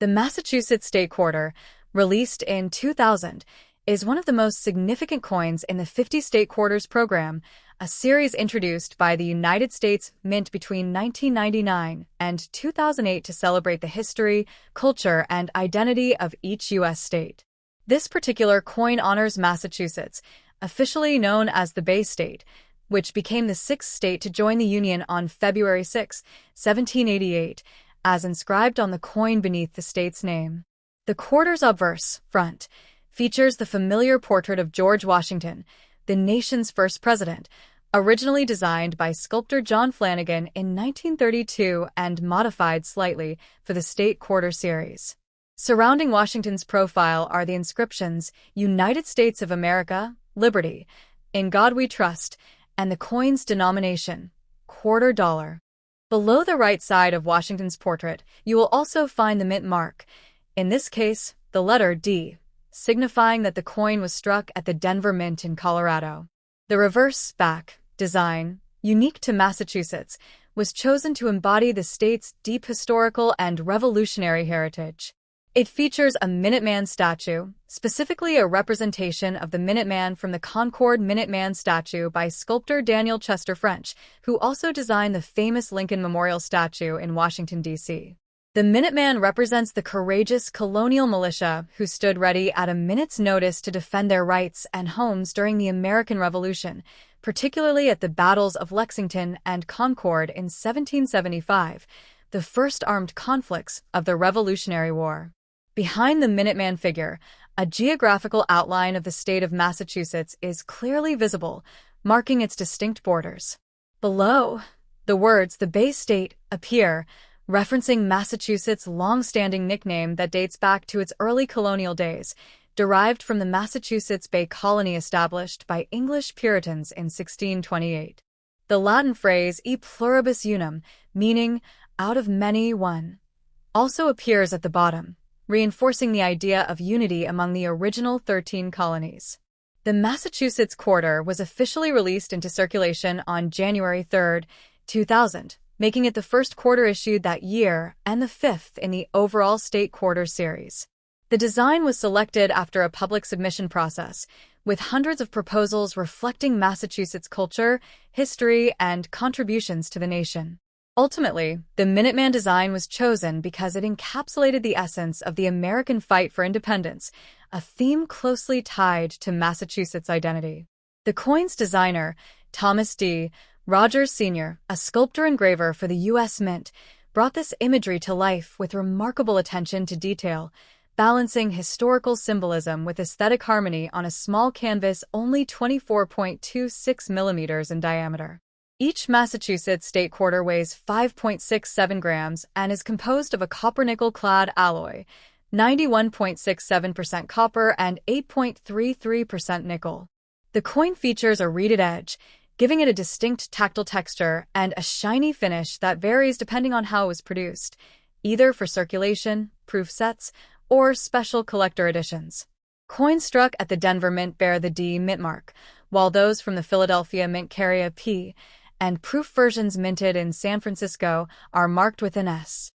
The Massachusetts State Quarter, released in 2000, is one of the most significant coins in the 50 State Quarters program, a series introduced by the United States Mint between 1999 and 2008 to celebrate the history, culture, and identity of each U.S. state. This particular coin honors Massachusetts, officially known as the Bay State, which became the sixth state to join the Union on February 6, 1788, as inscribed on the coin beneath the state's name. The quarter's obverse, front, features the familiar portrait of George Washington, the nation's first president, originally designed by sculptor John Flanagan in 1932 and modified slightly for the State Quarter series. Surrounding Washington's profile are the inscriptions, United States of America, Liberty, In God We Trust, and the coin's denomination, quarter dollar. Below the right side of Washington's portrait, you will also find the mint mark, in this case, the letter D, signifying that the coin was struck at the Denver Mint in Colorado. The reverse back design, unique to Massachusetts, was chosen to embody the state's deep historical and revolutionary heritage. It features a Minuteman statue, specifically a representation of the Minuteman from the Concord Minuteman statue by sculptor Daniel Chester French, who also designed the famous Lincoln Memorial statue in Washington, D.C. The Minuteman represents the courageous colonial militia who stood ready at a minute's notice to defend their rights and homes during the American Revolution, particularly at the battles of Lexington and Concord in 1775, the first armed conflicts of the Revolutionary War. Behind the Minuteman figure, a geographical outline of the state of Massachusetts is clearly visible, marking its distinct borders. Below, the words "the Bay State" appear, referencing Massachusetts' long-standing nickname that dates back to its early colonial days, derived from the Massachusetts Bay Colony established by English Puritans in 1628. The Latin phrase "e pluribus unum," meaning "out of many one," also appears at the bottom, reinforcing the idea of unity among the original 13 colonies. The Massachusetts Quarter was officially released into circulation on January 3, 2000, making it the first quarter issued that year and the fifth in the overall State Quarter series. The design was selected after a public submission process, with hundreds of proposals reflecting Massachusetts' culture, history, and contributions to the nation. Ultimately, the Minuteman design was chosen because it encapsulated the essence of the American fight for independence, a theme closely tied to Massachusetts' identity. The coin's designer, Thomas D. Rogers Sr., a sculptor-engraver for the U.S. Mint, brought this imagery to life with remarkable attention to detail, balancing historical symbolism with aesthetic harmony on a small canvas only 24.26 millimeters in diameter. Each Massachusetts State Quarter weighs 5.67 grams and is composed of a copper-nickel-clad alloy, 91.67% copper and 8.33% nickel. The coin features a reeded edge, giving it a distinct tactile texture and a shiny finish that varies depending on how it was produced, either for circulation, proof sets, or special collector editions. Coins struck at the Denver Mint bear the D mint mark, while those from the Philadelphia Mint carry a P, and proof versions minted in San Francisco are marked with an S.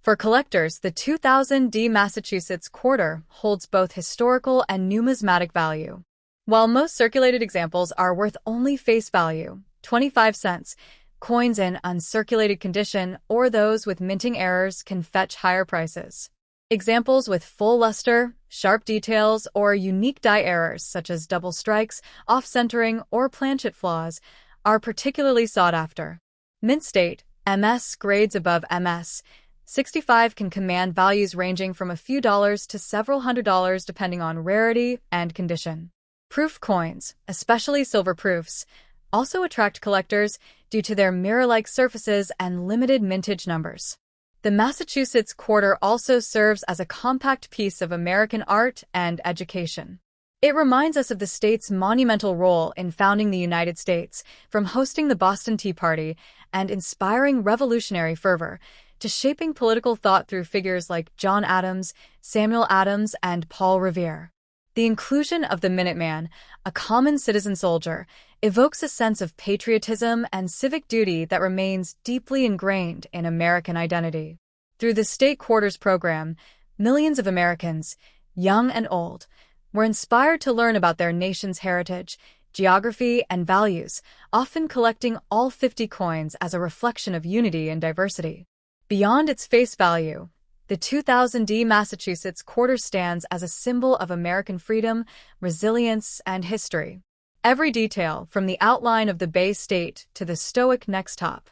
For collectors, the 2000 D Massachusetts Quarter holds both historical and numismatic value. While most circulated examples are worth only face value, 25 cents, coins in uncirculated condition or those with minting errors can fetch higher prices. Examples with full luster, sharp details, or unique die errors such as double strikes, off-centering, or planchet flaws are particularly sought after. Mint State, MS grades above MS 65 can command values ranging from a few dollars to several $100s depending on rarity and condition. Proof coins, especially silver proofs, also attract collectors due to their mirror-like surfaces and limited mintage numbers. The Massachusetts Quarter also serves as a compact piece of American art and education. It reminds us of the state's monumental role in founding the United States, from hosting the Boston Tea Party and inspiring revolutionary fervor, to shaping political thought through figures like John Adams, Samuel Adams, and Paul Revere. The inclusion of the Minuteman, a common citizen soldier, evokes a sense of patriotism and civic duty that remains deeply ingrained in American identity. Through the State Quarters program, millions of Americans, young and old, were inspired to learn about their nation's heritage, geography, and values, often collecting all 50 coins as a reflection of unity and diversity. Beyond its face value, the 2000 Massachusetts quarter stands as a symbol of American freedom, resilience, and history. Every detail, from the outline of the Bay State to the stoic next top.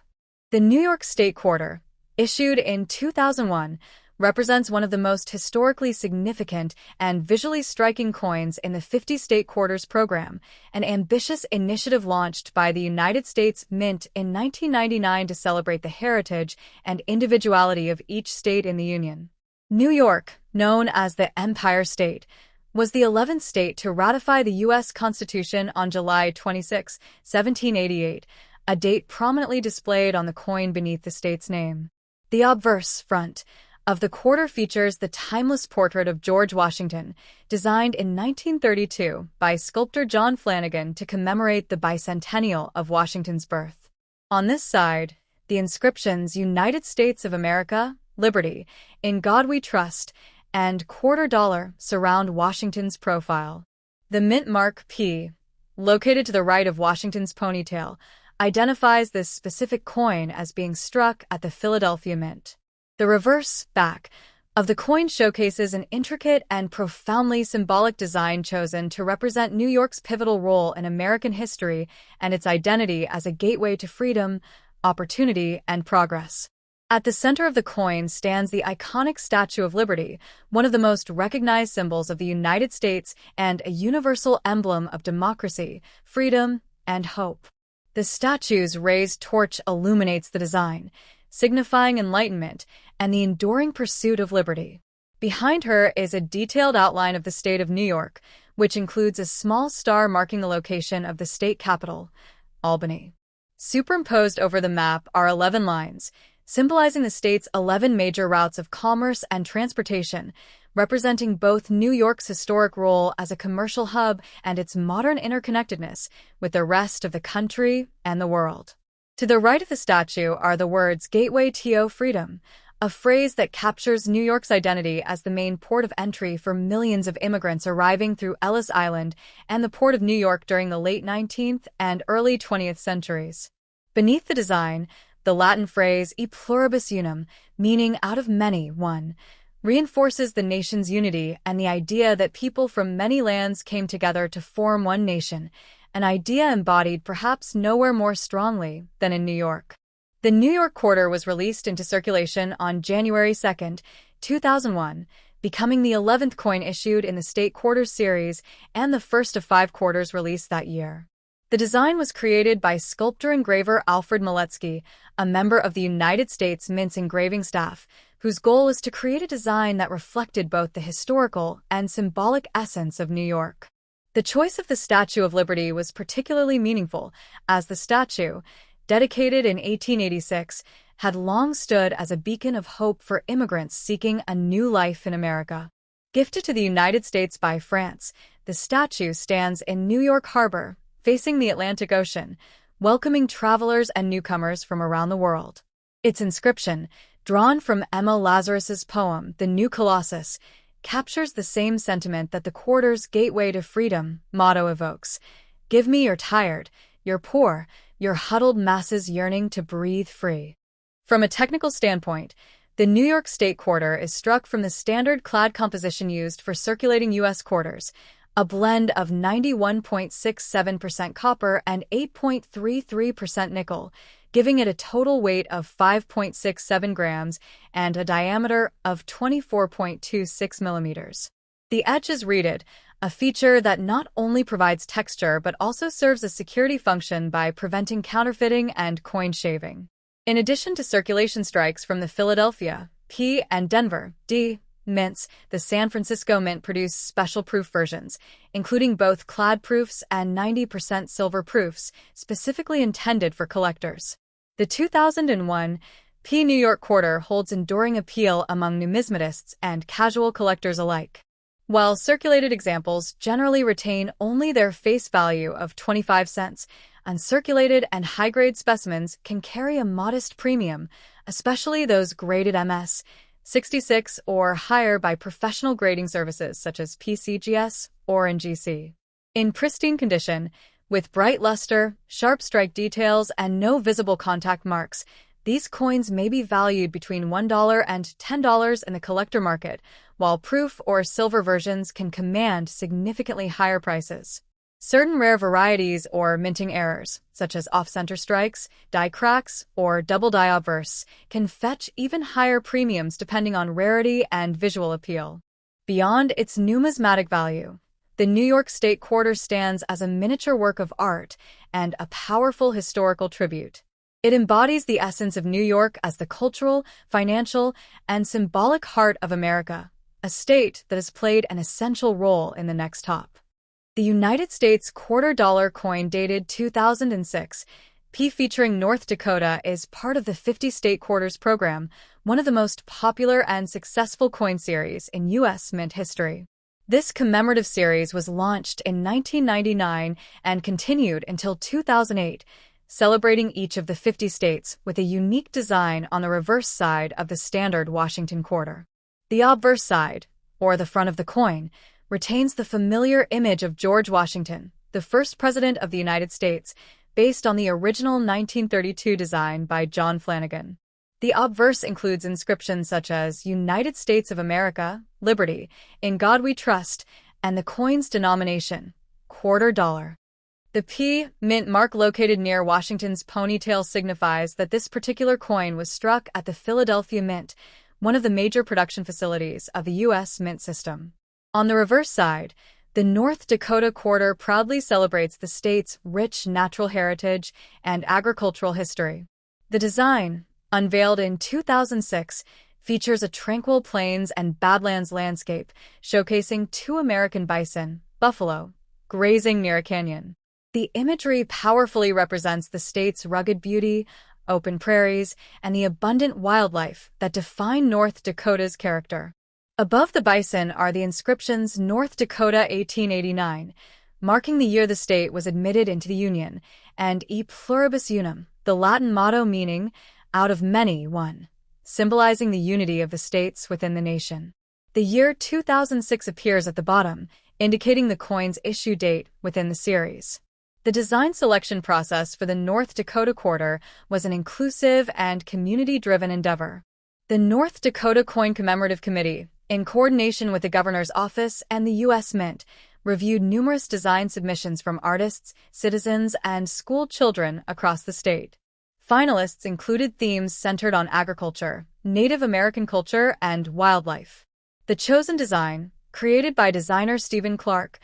The New York State Quarter, issued in 2001, represents one of the most historically significant and visually striking coins in the 50 State Quarters program, an ambitious initiative launched by the United States Mint in 1999 to celebrate the heritage and individuality of each state in the Union. New York, known as the Empire State, was the 11th state to ratify the U.S. Constitution on July 26, 1788, a date prominently displayed on the coin beneath the state's name. The obverse front of the quarter features the timeless portrait of George Washington, designed in 1932 by sculptor John Flanagan to commemorate the bicentennial of Washington's birth. On this side, the inscriptions United States of America, Liberty, In God We Trust, and $quarter surround Washington's profile. The mint mark P, located to the right of Washington's ponytail, identifies this specific coin as being struck at the Philadelphia Mint. The reverse back of the coin showcases an intricate and profoundly symbolic design chosen to represent New York's pivotal role in American history and its identity as a gateway to freedom, opportunity, and progress. At the center of the coin stands the iconic Statue of Liberty, one of the most recognized symbols of the United States and a universal emblem of democracy, freedom, and hope. The statue's raised torch illuminates the design, signifying enlightenment and the enduring pursuit of liberty. Behind her is a detailed outline of the state of New York, which includes a small star marking the location of the state capital, Albany. Superimposed over the map are 11 lines, symbolizing the state's 11 major routes of commerce and transportation, representing both New York's historic role as a commercial hub and its modern interconnectedness with the rest of the country and the world. To the right of the statue are the words Gateway to Freedom, a phrase that captures New York's identity as the main port of entry for millions of immigrants arriving through Ellis Island and the Port of New York during the late 19th and early 20th centuries. Beneath the design, the Latin phrase e pluribus unum, meaning out of many, one, reinforces the nation's unity and the idea that people from many lands came together to form one nation, an idea embodied perhaps nowhere more strongly than in New York. The New York Quarter was released into circulation on January 2, 2001, becoming the 11th coin issued in the State Quarters series and the first of 5 quarters released that year. The design was created by sculptor-engraver Alfred Miletsky, a member of the United States Mint's engraving staff, whose goal was to create a design that reflected both the historical and symbolic essence of New York. The choice of the Statue of Liberty was particularly meaningful, as the statue, dedicated in 1886, had long stood as a beacon of hope for immigrants seeking a new life in America. Gifted to the United States by France, the statue stands in New York Harbor, facing the Atlantic Ocean, welcoming travelers and newcomers from around the world. Its inscription, drawn from Emma Lazarus's poem, The New Colossus, captures the same sentiment that the Quarter's Gateway to Freedom motto evokes. Give me your tired, your poor, your huddled masses yearning to breathe free. From a technical standpoint, the New York State Quarter is struck from the standard clad composition used for circulating U.S. quarters, a blend of 91.67% copper and 8.33% nickel, giving it a total weight of 5.67 grams and a diameter of 24.26 millimeters. The edge is reeded, a feature that not only provides texture but also serves a security function by preventing counterfeiting and coin shaving. In addition to circulation strikes from the Philadelphia, P, and Denver, D, mints, the San Francisco Mint produced special proof versions, including both clad proofs and 90% silver proofs, specifically intended for collectors. The 2001 P New York Quarter holds enduring appeal among numismatists and casual collectors alike. While circulated examples generally retain only their face value of 25 cents, uncirculated and high-grade specimens can carry a modest premium, especially those graded MS, 66 or higher by professional grading services such as PCGS or NGC. In pristine condition, with bright luster, sharp strike details, and no visible contact marks, these coins may be valued between $1 and $10 in the collector market, while proof or silver versions can command significantly higher prices. Certain rare varieties or minting errors, such as off-center strikes, die cracks, or double die obverse, can fetch even higher premiums depending on rarity and visual appeal. Beyond its numismatic value, the New York State Quarter stands as a miniature work of art and a powerful historical tribute. It embodies the essence of New York as the cultural, financial, and symbolic heart of America, a state that has played an essential role in the next top. The United States quarter-dollar coin dated 2006, featuring North Dakota, is part of the 50 State Quarters program, one of the most popular and successful coin series in U.S. mint history. This commemorative series was launched in 1999 and continued until 2008, celebrating each of the 50 states with a unique design on the reverse side of the standard Washington quarter. The obverse side, or the front of the coin, retains the familiar image of George Washington, the first president of the United States, based on the original 1932 design by John Flanagan. The obverse includes inscriptions such as United States of America, Liberty, In God We Trust, and the coin's denomination, $quarter. The P mint mark located near Washington's ponytail signifies that this particular coin was struck at the Philadelphia Mint, one of the major production facilities of the U.S. mint system. On the reverse side, the North Dakota quarter proudly celebrates the state's rich natural heritage and agricultural history. The design, unveiled in 2006, features a tranquil plains and badlands landscape, showcasing two American bison, buffalo, grazing near a canyon. The imagery powerfully represents the state's rugged beauty, open prairies, and the abundant wildlife that define North Dakota's character. Above the bison are the inscriptions North Dakota 1889, marking the year the state was admitted into the Union, and E pluribus unum, the Latin motto meaning, out of many, one, symbolizing the unity of the states within the nation. The year 2006 appears at the bottom, indicating the coin's issue date within the series. The design selection process for the North Dakota quarter was an inclusive and community-driven endeavor. The North Dakota Coin Commemorative Committee, in coordination with the Governor's Office and the U.S. Mint, reviewed numerous design submissions from artists, citizens, and school children across the state. Finalists included themes centered on agriculture, Native American culture, and wildlife. The chosen design, created by designer Stephen Clark,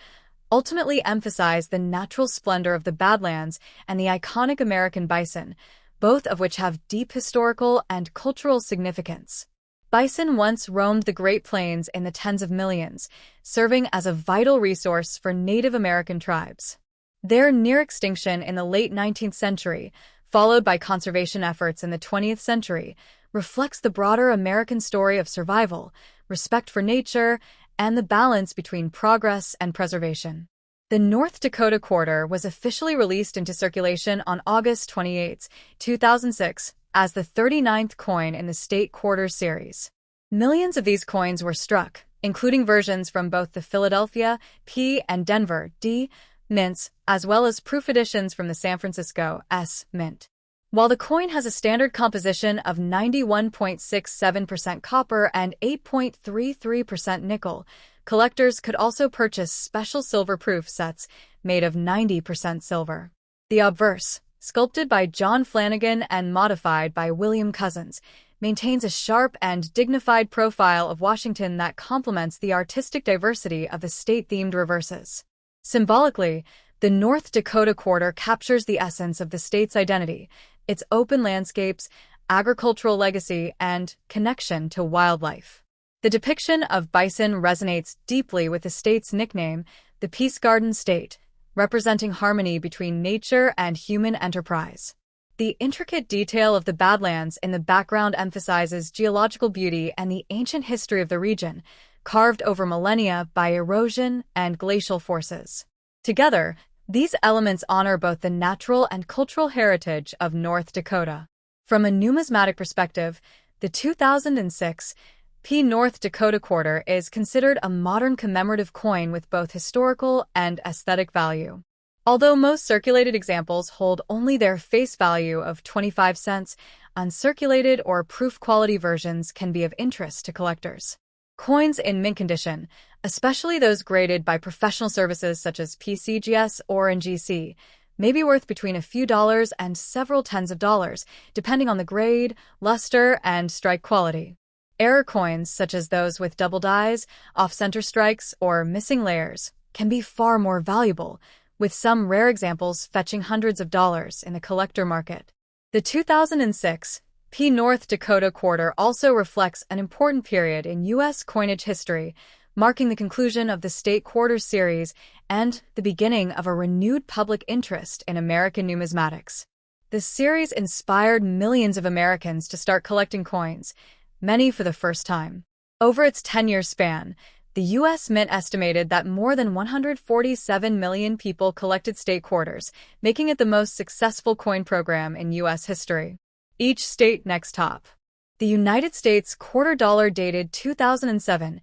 ultimately emphasized the natural splendor of the Badlands and the iconic American bison, both of which have deep historical and cultural significance. Bison once roamed the Great Plains in the tens of millions, serving as a vital resource for Native American tribes. Their near extinction in the late 19th century, followed by conservation efforts in the 20th century, reflects the broader American story of survival, respect for nature, and the balance between progress and preservation. The North Dakota quarter was officially released into circulation on August 28, 2006, as the 39th coin in the state quarter series. Millions of these coins were struck, including versions from both the Philadelphia P and Denver D mints, as well as proof editions from the San Francisco S mint. While the coin has a standard composition of 91.67% copper and 8.33% nickel, collectors could also purchase special silver proof sets made of 90% silver. The obverse, sculpted by John Flanagan and modified by William Cousins, maintains a sharp and dignified profile of Washington that complements the artistic diversity of the state-themed reverses. Symbolically, the North Dakota quarter captures the essence of the state's identity, its open landscapes, agricultural legacy, and connection to wildlife. The depiction of bison resonates deeply with the state's nickname, the Peace Garden State, representing harmony between nature and human enterprise. The intricate detail of the Badlands in the background emphasizes geological beauty and the ancient history of the region, carved over millennia by erosion and glacial forces. Together, these elements honor both the natural and cultural heritage of North Dakota. From a numismatic perspective, the 2006 North Dakota quarter is considered a modern commemorative coin with both historical and aesthetic value. Although most circulated examples hold only their face value of 25 cents, uncirculated or proof-quality versions can be of interest to collectors. Coins in mint condition, especially those graded by professional services such as PCGS or NGC, may be worth between a few dollars and several tens of dollars, depending on the grade, luster, and strike quality. Error coins, such as those with double dies, off-center strikes, or missing layers, can be far more valuable, with some rare examples fetching hundreds of dollars in the collector market. The 2006 North Dakota quarter also reflects an important period in U.S. coinage history, marking the conclusion of the state quarter series and the beginning of a renewed public interest in American numismatics. The series inspired millions of Americans to start collecting coins, many for the first time. Over its 10-year span, the U.S. Mint estimated that more than 147 million people collected state quarters, making it the most successful coin program in U.S. history. Each state next top. The United States quarter dollar dated 2007,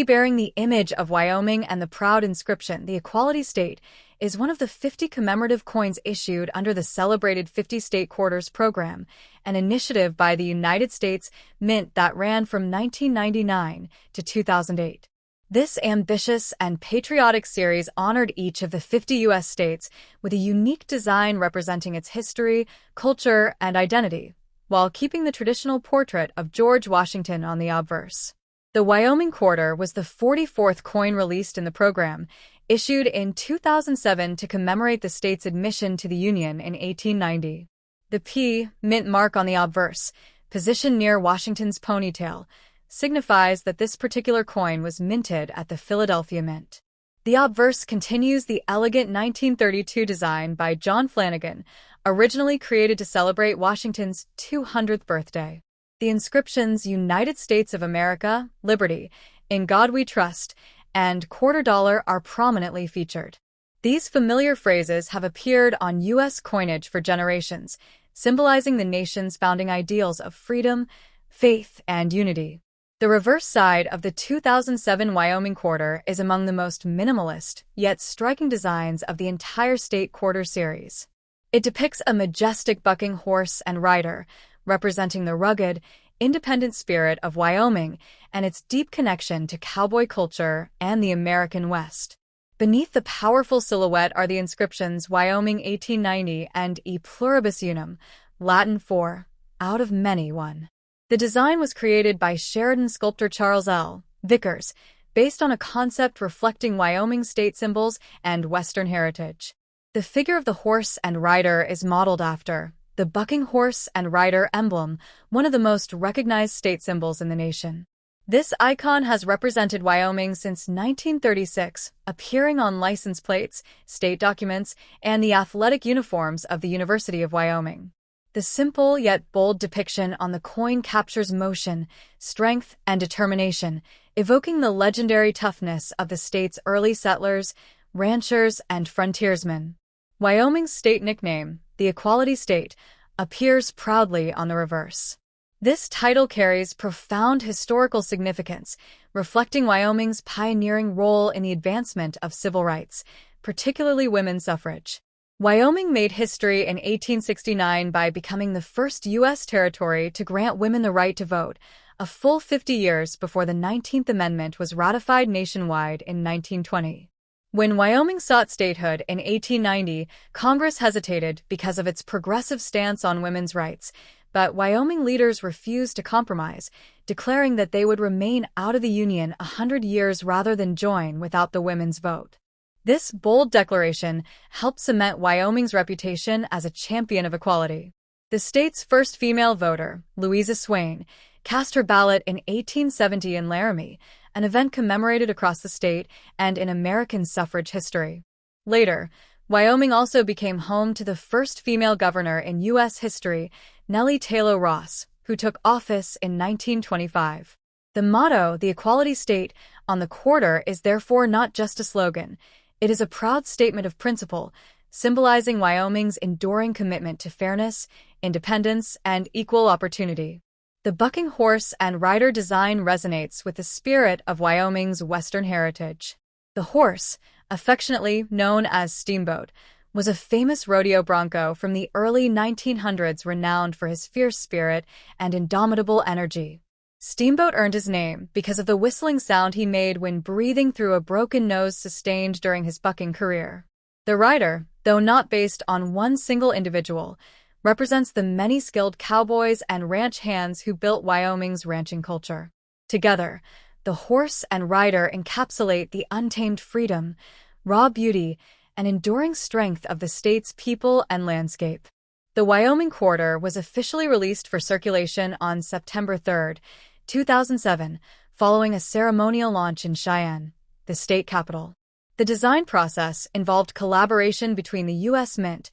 bearing the image of Wyoming and the proud inscription, "The Equality State," is one of the 50 commemorative coins issued under the celebrated 50 State Quarters program, an initiative by the United States Mint that ran from 1999 to 2008. This ambitious and patriotic series honored each of the 50 U.S. states with a unique design representing its history, culture, and identity, while keeping the traditional portrait of George Washington on the obverse. The Wyoming quarter was the 44th coin released in the program, issued in 2007 to commemorate the state's admission to the Union in 1890. The Mint mark on the obverse, positioned near Washington's ponytail, signifies that this particular coin was minted at the Philadelphia Mint. The obverse continues the elegant 1932 design by John Flanagan, originally created to celebrate Washington's 200th birthday. The inscriptions "United States of America, Liberty," "In God We Trust," and "Quarter Dollar" are prominently featured. These familiar phrases have appeared on U.S. coinage for generations, symbolizing the nation's founding ideals of freedom, faith, and unity. The reverse side of the 2007 Wyoming quarter is among the most minimalist, yet striking designs of the entire state quarter series. It depicts a majestic bucking horse and rider, representing the rugged, independent spirit of Wyoming and its deep connection to cowboy culture and the American West. Beneath the powerful silhouette are the inscriptions "Wyoming 1890" and "E pluribus unum," Latin for "out of many one." The design was created by Sheridan sculptor Charles L. Vickers, based on a concept reflecting Wyoming's state symbols and Western heritage. The figure of the horse and rider is modeled after the bucking horse and rider emblem, one of the most recognized state symbols in the nation. This icon has represented Wyoming since 1936, appearing on license plates, state documents, and the athletic uniforms of the University of Wyoming. The simple yet bold depiction on the coin captures motion, strength, and determination, evoking the legendary toughness of the state's early settlers, ranchers, and frontiersmen. Wyoming's state nickname, the Equality State, appears proudly on the reverse. This title carries profound historical significance, reflecting Wyoming's pioneering role in the advancement of civil rights, particularly women's suffrage. Wyoming made history in 1869 by becoming the first U.S. territory to grant women the right to vote, a full 50 years before the 19th Amendment was ratified nationwide in 1920. When Wyoming sought statehood in 1890, Congress hesitated because of its progressive stance on women's rights, but Wyoming leaders refused to compromise, declaring that they would remain out of the Union 100 years rather than join without the women's vote. This bold declaration helped cement Wyoming's reputation as a champion of equality. The state's first female voter, Louisa Swain, cast her ballot in 1870 in Laramie, an event commemorated across the state and in American suffrage history. Later, Wyoming also became home to the first female governor in U.S. history, Nellie Taylor Ross, who took office in 1925. The motto, "The Equality State," on the quarter is therefore not just a slogan. It is a proud statement of principle, symbolizing Wyoming's enduring commitment to fairness, independence, and equal opportunity. The bucking horse and rider design resonates with the spirit of Wyoming's Western heritage. The horse, affectionately known as Steamboat, was a famous rodeo bronco from the early 1900s renowned for his fierce spirit and indomitable energy. Steamboat earned his name because of the whistling sound he made when breathing through a broken nose sustained during his bucking career. The rider, though not based on one single individual, represents the many skilled cowboys and ranch hands who built Wyoming's ranching culture. Together, the horse and rider encapsulate the untamed freedom, raw beauty, and enduring strength of the state's people and landscape. The Wyoming Quarter was officially released for circulation on September 3, 2007, following a ceremonial launch in Cheyenne, the state capital. The design process involved collaboration between the U.S. Mint,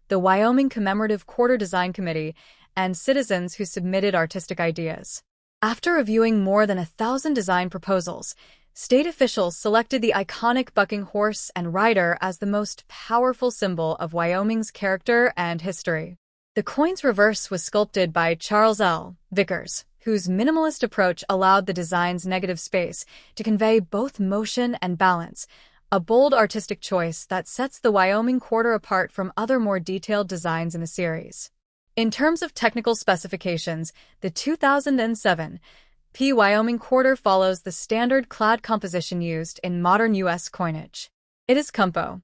the Wyoming Commemorative Quarter Design Committee, and citizens who submitted artistic ideas. After reviewing more than 1,000 design proposals, state officials selected the iconic bucking horse and rider as the most powerful symbol of Wyoming's character and history. The coin's reverse was sculpted by Charles L. Vickers, whose minimalist approach allowed the design's negative space to convey both motion and balance, a bold artistic choice that sets the Wyoming Quarter apart from other more detailed designs in the series. In terms of technical specifications, the 2007 Wyoming Quarter follows the standard clad composition used in modern U.S. coinage. It is compo,